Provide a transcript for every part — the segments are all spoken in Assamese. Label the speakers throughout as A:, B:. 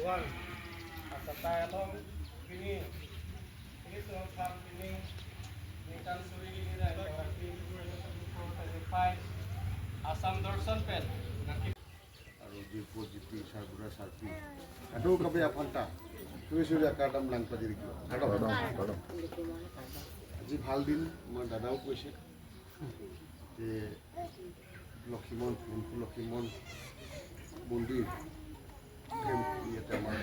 A: one. At the dialogue, Pini, Little Farm Pini, Nikan Suri, Assam Dorsan Pen.
B: আৰু জিপি জিপি চাৰগুৰা চাৰপি আৰু কবি আফান্তা তুমি চুৰি একাডাম লাং পাতি আজি ভাল দিন আমাৰ দাদাও কৈছে যে লক্ষীমন লক্ষীমন মন্দিৰ ইয়াতে আমাৰ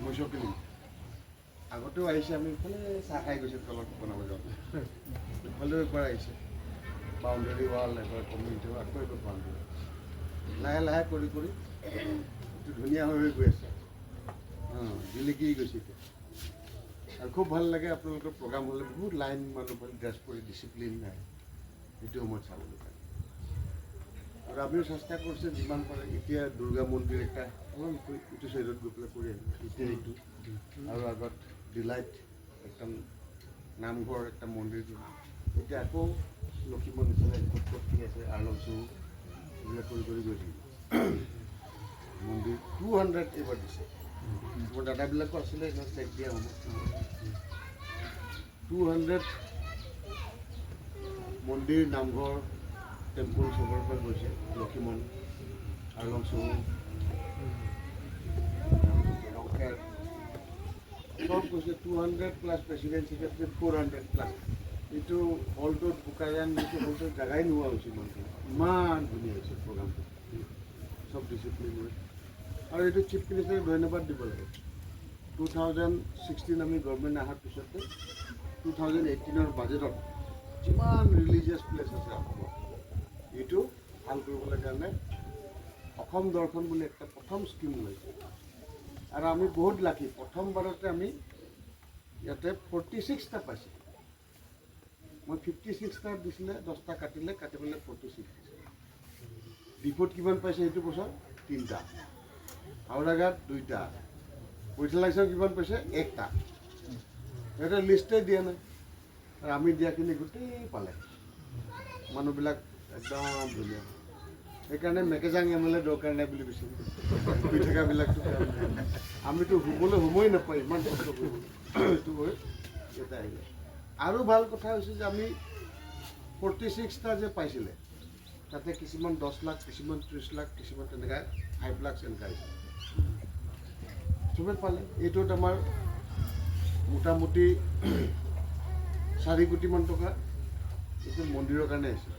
B: মৈচকিলি আগতেও আহিছে আমি ইফালে চাহ খাই গৈছে তলত বনাব যাওঁতে ইফালেও একবাৰ আহিছে বাউণ্ডেৰী ৱাল এবাৰ কমিউনিটি আকৌ এবাৰ বাউণ্ডেৰী লাহে লাহে কৰি কৰি এইটো ধুনীয়া হৈ গৈ আছে জিলিকি গৈছে এতিয়া আৰু খুব ভাল লাগে আপোনালোকৰ প্ৰগ্ৰাম হ'লে বহুত লাইন মানুহ ড্ৰেছ কৰি ডিচিপ্লিন নাই সেইটো সময়ত চাবলৈ পায় আৰু আমিও চেষ্টা কৰিছে যিমান পাৰে এতিয়া দুৰ্গা মন্দিৰ একটা অলপ ইটো চাইডত গৈ পেলাই কৰি আহিব এতিয়া এইটো আৰু আগত ডিলাইট একদম নামঘৰ একটা মন্দিৰ এতিয়া আকৌ লক্ষীমন নিচিনা কি আছে আৰলচু এইবিলাক কৰি কৰি গৈ থাকিব মন্দিৰ 200 এইবাৰ দিছে মোৰ দাদাবিলাকো আছিলে এইবিলাক চেক দিয়া হ'ব 200 মন্দিৰ নামঘৰ টেম্পল চবৰে পৰা গৈছে লক্ষীমন আৰলচু সব গৈছে 200 প্লাছ প্ৰেচিডেণ্ট ছেক্ৰেটাৰী 400 প্লাছ এইটো হলটোত বুকায়ান এইটো হলটোত জেগাই নোহোৱা হৈছে ইমান ধুনীয়া হৈছে প্ৰগ্ৰামটো সব ডিচিপ্লিন হৈ আৰু এইটো চিফ মিনিষ্টাৰক ধন্যবাদ দিব লাগে 2016 আমি গভৰ্ণমেণ্ট অহাৰ পিছতে 2018ৰ বাজেটত যিমান ৰিলিজিয়াছ প্লেচ আছে অসমত এইটো ভাল কৰিবলৈ কাৰণে অসম দৰ্শন বুলি একটা প্ৰথম স্কিম লৈছে আৰু আমি বহুত লাকি প্ৰথমবাৰতে আমি ইয়াতে 46টা পাইছোঁ মই 56টা দিছিলে 10টা কাটিলে কাটি পেলাই 46 ডিপোত কিমান পাইছে এইটো বছৰ 3টা হাওড়াঘাট 2টা পইচালাইছৰ কিমান পাইছে 1টা এটা লিষ্টে দিয়া নাই আৰু আমি দিয়াখিনি গোটেই পালে মানুহবিলাক একদম ধুনীয়া সেইকাৰণে মেকেজাং এমএলএ দৰকাৰ নাই বুলি কৈছিল শুই থকাবিলাকতো আমিতো শুবলৈ সময় নাপায় ইমান কষ্ট কৰিব এইটো হৈ এটা আহিলে আৰু ভাল কথা হৈছে যে আমি 46টা যে পাইছিলে তাতে কিছুমান 10 লাখ কিছুমান 30 লাখ কিছুমান তেনেকুৱা 5 লাখ এনেকুৱা আহিছে চবে পালে এইটোত আমাৰ মোটামুটি 4 কোটিমান টকা এইটো মন্দিৰৰ কাৰণে আহিছে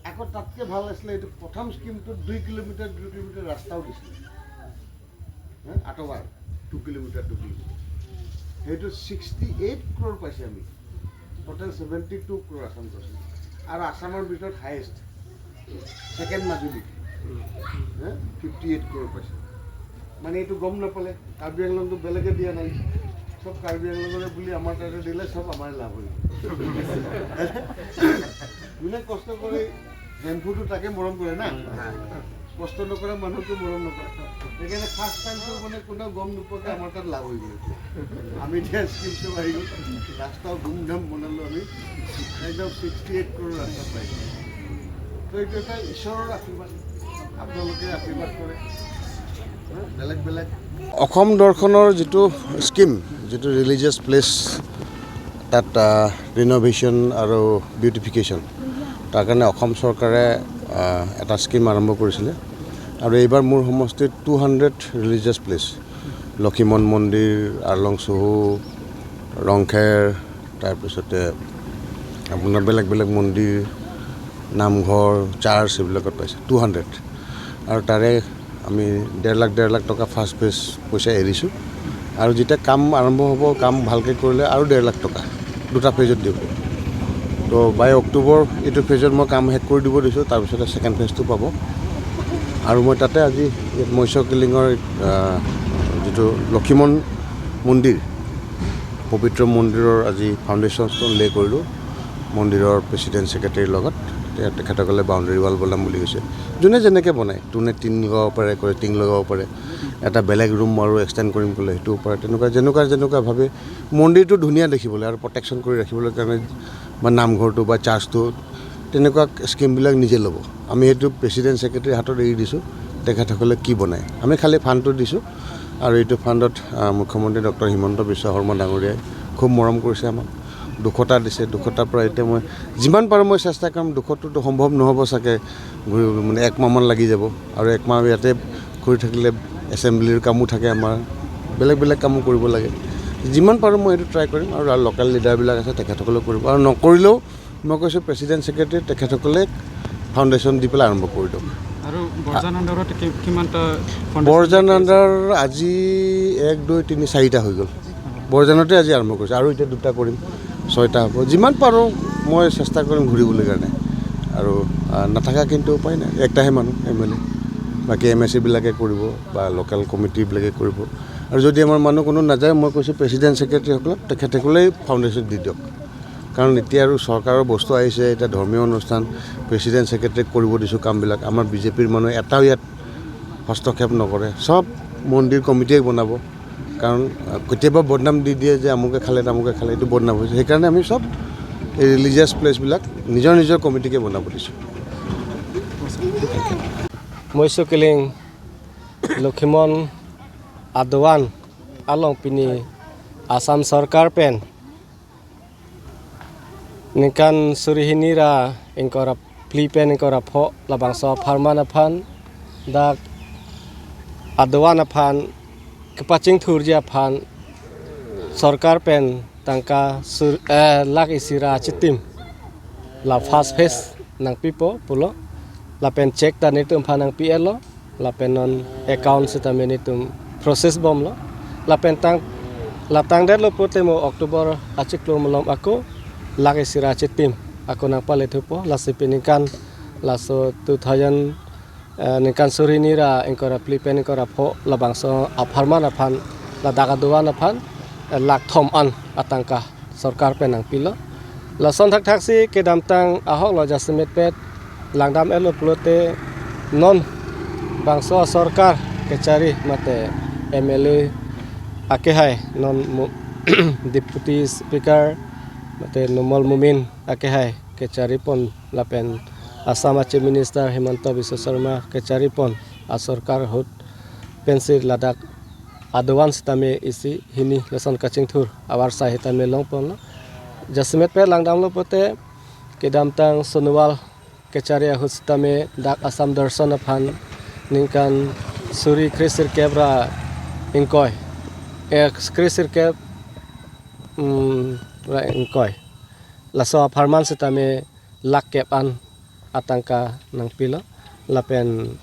B: আকৌ তাতকৈ ভাল আছিলে এইটো প্ৰথম স্কিমটোত 2 কিলোমিটাৰ ৰাস্তাও দিছিলে আঁতবাৰ 2 কিলোমিটাৰ সেইটো 68 ক্ৰ'ৰ পাইছে আমি টোটেল 72 ক্ৰ'ৰ আসাম কৰিছে আৰু আসামৰ ভিতৰত হায়েষ্ট ছেকেণ্ড মাজুলী 58 ক্ৰ'ৰ পাইছে মানে এইটো গম নাপালে কাৰ্বি আংলংটো বেলেগে দিয়া নাই সব কাৰ্বি আংলঙৰে বুলি আমাৰ তাতে দিলে সব আমাৰ লাভ হৈ যোনে কষ্ট কৰি হেণ্ডফুটো তাকে মৰম কৰে না কষ্ট নকৰা মানুহটো মৰম নকৰে সেইকাৰণে ফাৰ্ষ্ট টাইমটো মানে কোনেও গম নোপোৱাকৈ আমাৰ তাত লাভ হৈ গ'ল আমি এতিয়া স্কিম চব আহি গ'ল ৰাস্তাও ধুমধাম বনালোঁ আমি একদম 68 ক্ৰ'ৰ ৰাস্তা পাইছোঁ তো এইটো এটা ঈশ্বৰৰ আশীৰ্বাদ আপোনালোকে আশীৰ্বাদ কৰে বেলেগ বেলেগ অসম দৰ্শনৰ যিটো স্কিম যিটো ৰিলিজিয়াছ প্লেচ তাত ৰিন'ভেশ্যন আৰু বিউটিফিকেশ্যন তাৰ কাৰণে অসম চৰকাৰে এটা স্কিম আৰম্ভ কৰিছিলে আৰু এইবাৰ মোৰ সমষ্টিত 200 ৰিলিজিয়াছ প্লেচ লক্ষীমন মন্দিৰ আৰলংচহু ৰংখেৰ তাৰপিছতে আপোনাৰ বেলেগ বেলেগ মন্দিৰ নামঘৰ চাৰ্চ এইবিলাকত পাইছে 200 আৰু তাৰে আমি 1.5 লাখ টকা ফাৰ্ষ্ট ফেজ পইচা এৰিছোঁ আৰু যেতিয়া কাম আৰম্ভ হ'ব কাম ভালকৈ কৰিলে আৰু 1.5 লাখ টকা দুটা ফেজত দিব তো বাই অক্টোবৰ এইটো ফেজত মই কাম শেষ কৰি দিব দিছোঁ তাৰপিছতে ছেকেণ্ড ফেজটো পাব আৰু মই তাতে আজি মৈচকিলিঙৰ যিটো লক্ষীমন মন্দিৰ পবিত্ৰ মন্দিৰৰ আজি ফাউণ্ডেশ্যন ষ্ট'ন লে কৰিলোঁ মন্দিৰৰ প্ৰেচিডেণ্ট ছেক্ৰেটাৰীৰ লগত তেখেতসকলে বাউণ্ডেৰী ৱাল বনাম বুলি কৈছে যোনে যেনেকৈ বনায় যোনে টিন লগাব পাৰে কৰে টিং লগাব পাৰে এটা বেলেগ ৰুম আৰু এক্সটেণ্ড কৰিম ক'লে সেইটোও পাৰে তেনেকুৱা যেনেকুৱাভাৱে মন্দিৰটো ধুনীয়া দেখিবলৈ আৰু প্ৰটেকশ্যন কৰি ৰাখিবলৈ কাৰণে বা নামঘৰটো বা চাৰ্চটো তেনেকুৱা স্কিমবিলাক নিজে ল'ব আমি সেইটো প্ৰেচিডেণ্ট ছেক্ৰেটাৰীৰ হাতত এৰি দিছোঁ তেখেতসকলে কি বনায় আমি খালি ফাণ্ডটো দিছোঁ আৰু এইটো ফাণ্ডত মুখ্যমন্ত্ৰী ডক্টৰ হিমন্ত বিশ্ব শৰ্মা ডাঙৰীয়াই খুব মৰম কৰিছে আমাক 200টা দিছে 200টাৰ পৰা এতিয়া মই যিমান পাৰোঁ মই চেষ্টা কৰিম 200টোতো সম্ভৱ নহ'ব চাগে মানে 1 মাহমান লাগি যাব আৰু 1 মাহ ইয়াতে কৰি থাকিলে এছেম্বলিৰ কামো থাকে আমাৰ বেলেগ কামো কৰিব লাগে যিমান পাৰোঁ মই এইটো ট্ৰাই কৰিম আৰু লোকেল লিডাৰবিলাক আছে তেখেতসকলে কৰিব আৰু নকৰিলেও মই কৈছোঁ প্ৰেচিডেণ্ট ছেক্ৰেটাৰী তেখেতসকলে ফাউণ্ডেশ্যন দি পেলাই আৰম্ভ কৰি দিয়ক
C: আৰু বৰজান আণ্ডাৰত কিমানটা
B: বৰজান আণ্ডাৰ আজি 1 2 3 4টা হৈ গ'ল বৰজানতে আজি আৰম্ভ কৰিছোঁ আৰু এতিয়া 2টা কৰিম 6টা হ'ব যিমান পাৰোঁ মই চেষ্টা কৰিম ঘূৰিবলৈ কাৰণে আৰু নাথাকা কিন্তু উপায় নাই একটাহে মানুহ MLA বাকী MSCবিলাকে কৰিব বা লোকেল কমিটিবিলাকে কৰিব আৰু যদি আমাৰ মানুহ কোনো নাযায় মই কৈছোঁ প্ৰেচিডেণ্ট ছেক্ৰেটাৰীসকলক তেখেতসকলেই ফাউণ্ডেশ্যন দি দিয়ক কাৰণ এতিয়া আৰু চৰকাৰৰ বস্তু আহিছে এতিয়া ধৰ্মীয় অনুষ্ঠান প্ৰেচিডেণ্ট ছেক্ৰেটাৰীক কৰিব দিছোঁ কামবিলাক আমাৰ বিজেপিৰ মানুহে এটাও ইয়াত হস্তক্ষেপ নকৰে চব মন্দিৰ কমিটিয়ে বনাব কাৰণ কেতিয়াবা বদনাম দি দিয়ে যে আমুকে খালে তামুকে খালে এইটো বদনাম হৈছে সেইকাৰণে আমি চব এই ৰিলিজিয়াছ প্লেচবিলাক নিজৰ কমিটিকে বনাব দিছোঁ
D: Moiso Keling Lokhimon Adwan Along Pini Assam Sarkar Pen Nikan Surihinira Inkora Plipen Inkora Pho Labangso Parmanapan Dak Adwanapan Kepacing Turja Pan Sarkar Pen Tangka Lak Isira Chitim La Fast Face Nang Pipo Pulo Lapen cek dan itu panang PL lo, lapen non account setamen itu proses bom lo, lapen tang dat lo putih mo Oktober acik lo melom aku, lagi siracit tim, aku nampak itu po, lasi pinikan, laso 2000 nikan suri nira, engkau Filipen engkau po, labangso aparman apan, ladagaduan apan, lak thom an atangka sarkar penang pilo, lason tak si kedam tang ahok lo jasmet pet. Langdam elo pelote non bangso sarkar kecari mate MLA akehai non deputy speaker mate Numal Mumin akehai kecari pon lapen Assam Chief Minister Himanta Biswa Sarma kecari pon asarkar hut pensir ladak advance tame isi hini leson kacing thur awar sahita me long pon jasmet pe langdam lo pote kedam tang Sonowal Kecari hustame dak Assam Darshan Aphan Ninkan Suri Krisir Kebra Inkoi Krisir Keb Inkoi Laso Aparman Sitame Lak Kepan Atangka Nang Pilo Lapen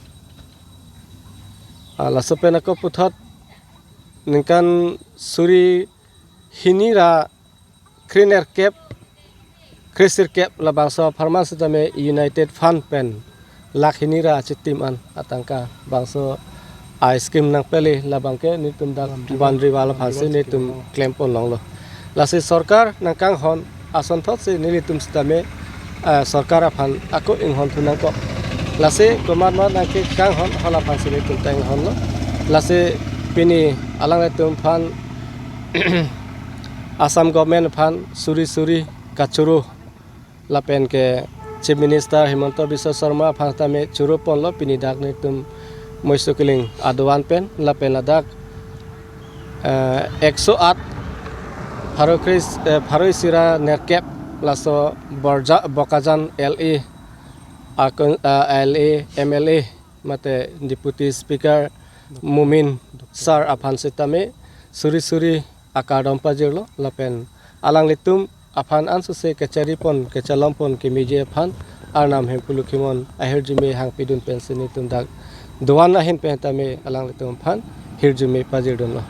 D: Laso Penako Puthot Ninkan Suri Hinira Kriner Keb Krisir Kep labangso farmasi tame United Fund Pen lakhinira chitim an atangka bangso ice cream nang pele labangke nitum dak boundary wala phansi nitum claim pon longlo lasi sarkar nang kang hon ason thot se nilitum stame sarkar aphan ako inghon thunang ko lasi komar ma nang ke kang hon hala phansi nitum tang hon lo lasi pini alang nitum fan Assam government fan suri kachuru lapen ke Chief Minister Himanta Biswa Sarma phangta me churu pon lo pini dak ne tum Moiso Keling Adwan pen lapen ladak 108 Pharoi Sira Nerkep laso Bokajan LA MLA mate Deputy Speaker Mumin Sar aphan sitame suri akadom pajirlo lapen alang litum Aphan ansu se kecari pon kecalam pon kemije aphan arnam hempulu kimon ahirjime hang pidun pensini tundak doan ahin pentame alang litum phan hirjume pajir donlo